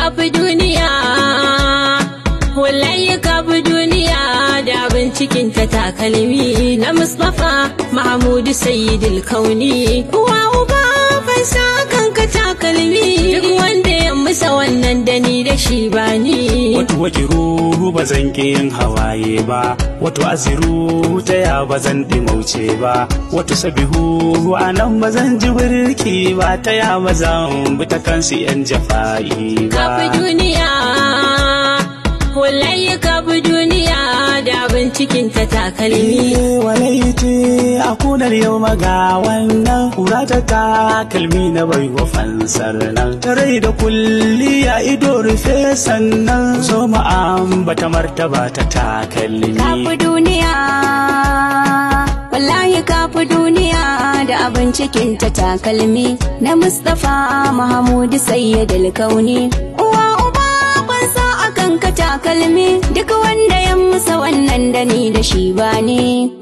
kafi duniya, wallahi kafi duniya da abin cikin ta takalmi na Mustapha Mahmudu Sayyidul Kauni. Uwa uba fansa kanka takalmi, duk wanda ya musa wannan da ni da shi bani. Wato wakiru ba zan ki yin hawaye ba, wato asiru ta ya ba zan dimauce ba, wato sabihu anan ba zan ji birki ba, ta ya ba zan bi ta kansu yan jafa'i ba. Kafi duniya, wallahi kafi duniya da abin cikin ta takalmi. Walaiti a kunar yau maga wannan kura ta takalmi na bai wa fansar nan, tare da kulli a ido rufe sannan zo mu ambata martaba ta takalmi. Kafi duniya, wallahi kafi duniya da abin cikin ta takalmi na Mustapha Mahmudu Sayyidul Kauni. Uwa uba fansa akan ka takalmi, duk wanda ya musa wannan da ni da shi bani.